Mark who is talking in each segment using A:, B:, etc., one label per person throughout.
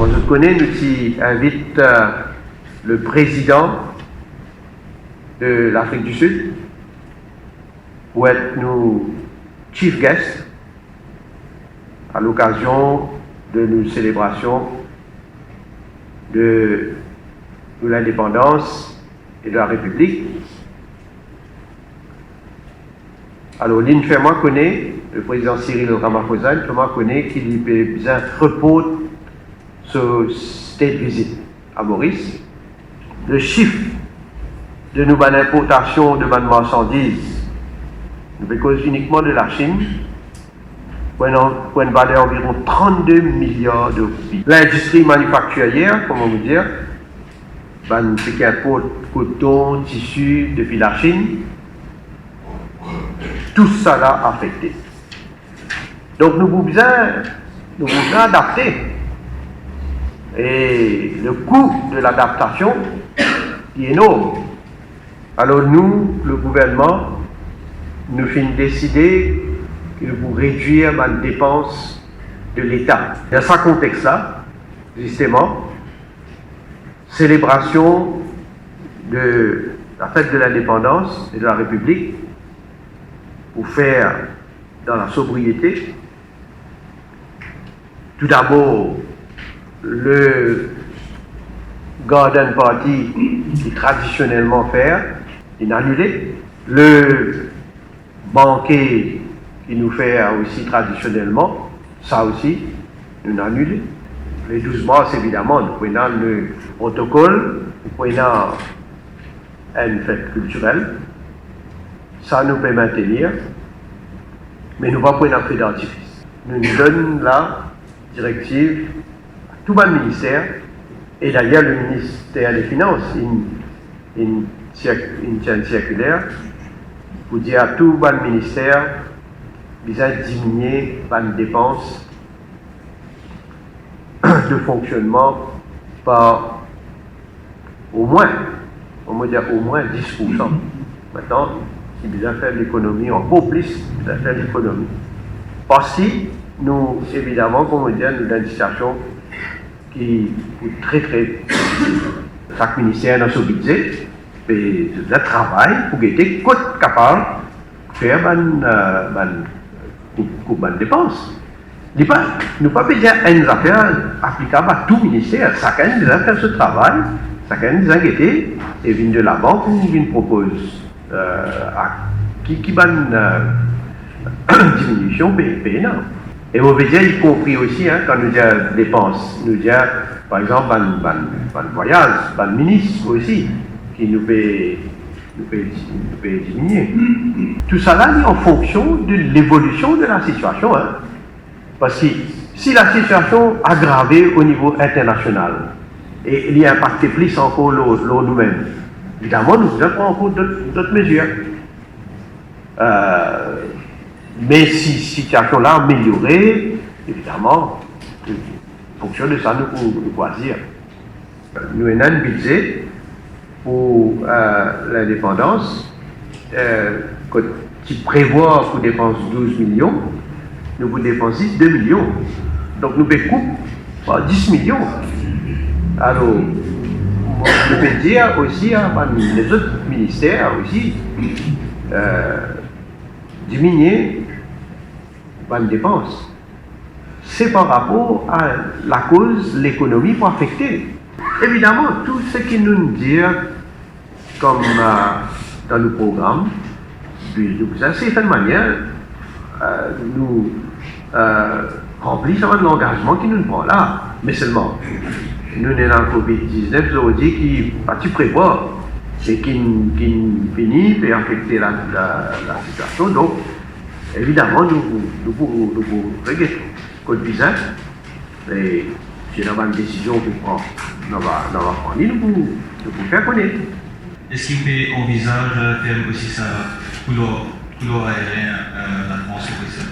A: Comme je connais, nous invite le président de l'Afrique du Sud pour être nos chief guests à l'occasion de nos célébrations de l'indépendance et de la République. Alors, l'INFEMA connaît, le président Cyril Ramaphosa, l'INFEMA connaît qu'il peut bien reporter ce state visit à Maurice. Le chiffre de nos importations de marchandises, nous cause uniquement de la Chine, pour une valeur d'environ 32 milliards de roupies. L'industrie manufacturière, comment vous dire, ce qui importe coton, tissu depuis la Chine, tout ça l'a affecté. Donc nous avons besoin adapter. Et le coût de l'adaptation est énorme. Alors nous, le gouvernement, nous finissons décider que nous réduire les dépenses de l'État. Dans ce contexte-là, justement, célébration de la fête de l'indépendance et de la République, pour faire dans la sobriété. Tout d'abord, le Garden Party qui traditionnellement fait, il a annulé. Le banquet qui nous fait aussi traditionnellement, ça aussi, nous a annulé. Les 12 mars, évidemment, nous prenons le protocole, nous prenons une fête culturelle. Ça nous peut maintenir, mais nous ne pouvons pas prendre un feu d'artifice. Nous nous donnons la directive à tout le ministère, et d'ailleurs le ministère des Finances, une circulaire pour dire à tout le ministère qu'ils ont diminué les dépenses de fonctionnement par au moins 10%. Maintenant, qui bien faire l'économie, encore plus bien faire l'économie. Parce que nous, évidemment, comme on dit, nous avons une situation qui est très chaque ministère dans son budget, et le travail pour être capable de faire une dépense. Nous ne pouvons pas dire une affaire applicable à tout ministère. Chacun doit faire ce travail, chacun doit guetter et vient de la banque ou vient propose. Qui va une diminution payée. Et on veut dire, y compris aussi, quand nous disons dépenses, nous disons, par exemple, un voyage, un ministre aussi, qui nous peut diminuer. Tout ça là est en fonction de l'évolution de la situation. Parce que si la situation est aggravée au niveau international, et il y a impacté plus encore nous-mêmes, évidemment, nous devons prendre en compte d'autres mesures. Mais si la situation là améliorée, évidemment, en fonction de ça, nous pouvons choisir. Nous avons un budget pour l'indépendance qui prévoit qu'on dépense 12 millions, nous pouvons dépenser 2 millions. Donc nous pouvons couper 10 millions. Alors, je peux dire aussi à les autres ministères aussi diminuer les dépenses. C'est par rapport à la cause, l'économie pour affecter. Évidemment, tout ce qui nous dit, comme dans le programme, d'une certaine manière, nous remplissons l'engagement qui nous prend là, mais seulement. Nous sommes dans le Covid-19, nous avons dit qu'il va prévoir et qui finit par affecter la situation. Donc, évidemment, nous pouvons regretter Code visa et c'est une décision qu'on prend dans la famille, nous pouvons faire connaître.
B: Est-ce qu'il peut envisager à terme aussi ça couloir aérien la France ou ça?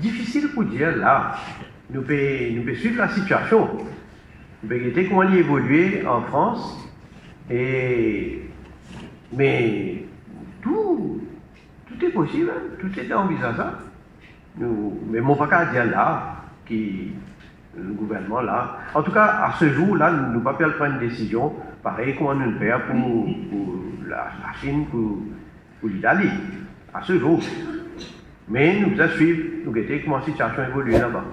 A: Difficile pour dire là. Nous pouvons suivre la situation. Nous pouvons regarder comment il évolue en France. Mais tout est possible, tout est envisageable. Mais mon pas qu'à dire là, qui le gouvernement là. En tout cas, à ce jour-là, nous ne pouvons pas prendre une décision pareille comme nous le faisons pour la Chine, pour l'Italie, à ce jour. Mais nous devons suivre, nous guetter comment la situation évolue là-bas.